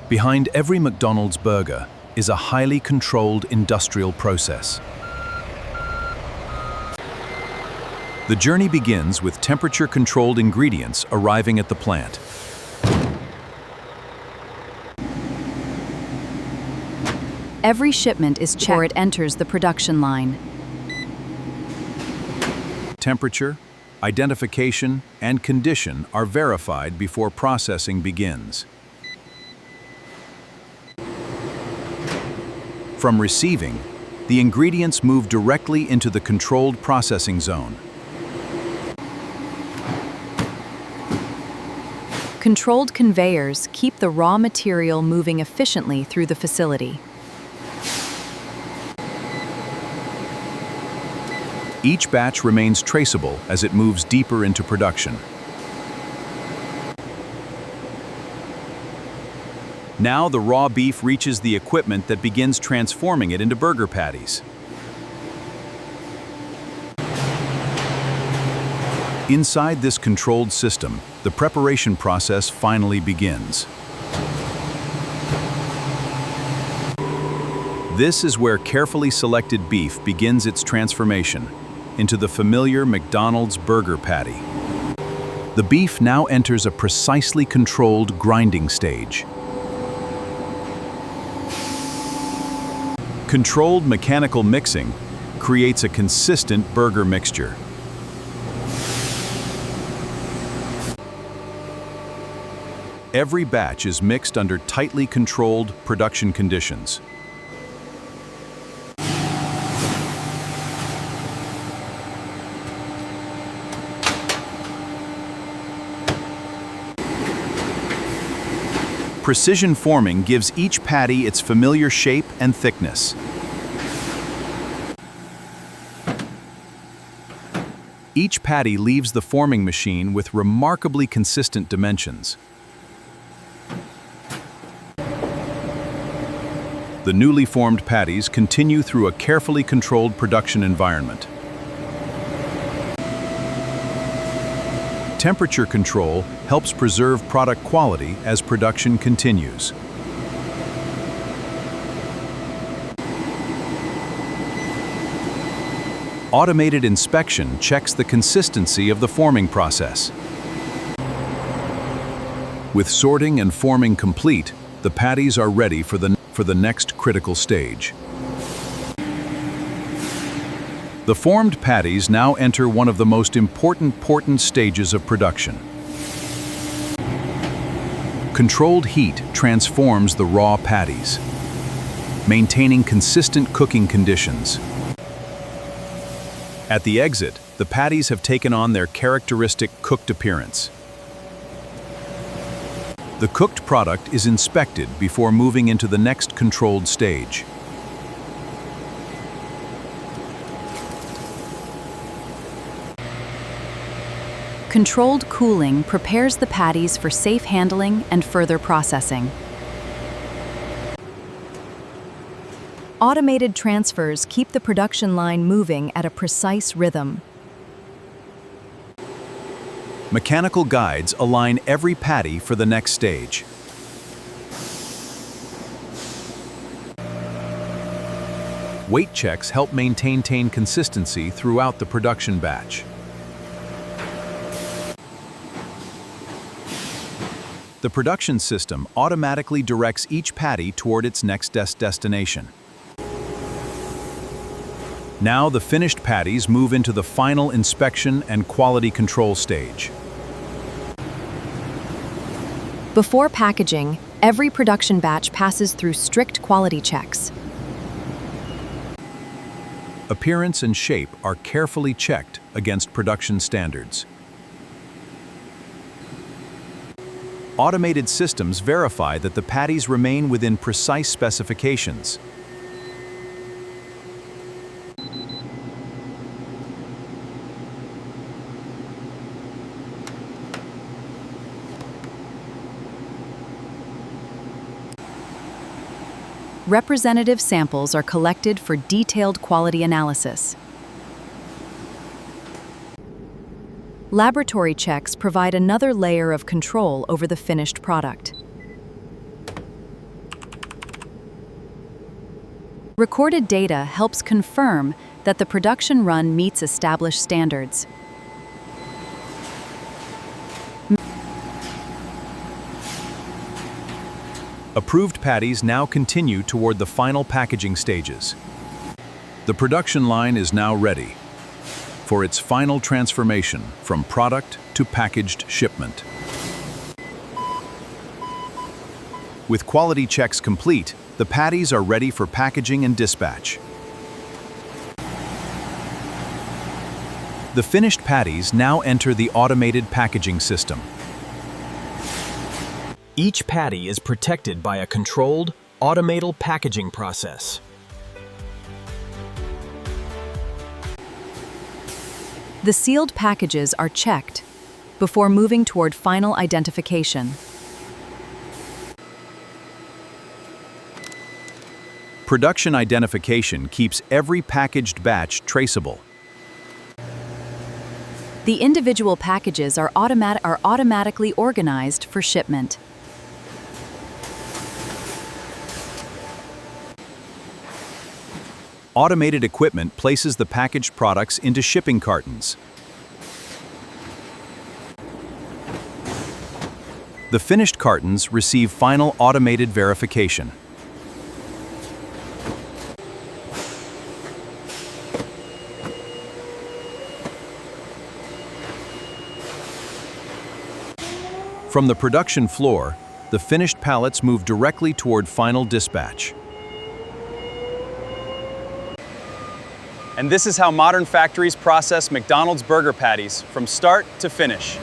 Behind every McDonald's burger is a highly controlled industrial process. The journey begins with temperature-controlled ingredients arriving at the plant. Every shipment is checked before it enters the production line. Temperature, identification, and condition are verified before processing begins. From receiving, the ingredients move directly into the controlled processing zone. Controlled conveyors keep the raw material moving efficiently through the facility. Each batch remains traceable as it moves deeper into production. Now the raw beef reaches the equipment that begins transforming it into burger patties. Inside this controlled system, the preparation process finally begins. This is where carefully selected beef begins its transformation into the familiar McDonald's burger patty. The beef now enters a precisely controlled grinding stage. Controlled mechanical mixing creates a consistent burger mixture. Every batch is mixed under tightly controlled production conditions. Precision forming gives each patty its familiar shape and thickness. Each patty leaves the forming machine with remarkably consistent dimensions. The newly formed patties continue through a carefully controlled production environment. Temperature control helps preserve product quality as production continues. Automated inspection checks the consistency of the forming process. With sorting and forming complete, the patties are ready for the next critical stage. The formed patties now enter one of the most important stages of production. Controlled heat transforms the raw patties, maintaining consistent cooking conditions. At the exit, the patties have taken on their characteristic cooked appearance. The cooked product is inspected before moving into the next controlled stage. Controlled cooling prepares the patties for safe handling and further processing. Automated transfers keep the production line moving at a precise rhythm. Mechanical guides align every patty for the next stage. Weight checks help maintain consistency throughout the production batch. The production system automatically directs each patty toward its next destination. Now the finished patties move into the final inspection and quality control stage. Before packaging, every production batch passes through strict quality checks. Appearance and shape are carefully checked against production standards. Automated systems verify that the patties remain within precise specifications. Representative samples are collected for detailed quality analysis. Laboratory checks provide another layer of control over the finished product. Recorded data helps confirm that the production run meets established standards. Approved patties now continue toward the final packaging stages. The production line is now ready for its final transformation from product to packaged shipment. With quality checks complete, the patties are ready for packaging and dispatch. The finished patties now enter the automated packaging system. Each patty is protected by a controlled, automated packaging process. The sealed packages are checked before moving toward final identification. Production identification keeps every packaged batch traceable. The individual packages are automatically organized for shipment. Automated equipment places the packaged products into shipping cartons. The finished cartons receive final automated verification. From the production floor, the finished pallets move directly toward final dispatch. And this is how modern factories process McDonald's burger patties from start to finish.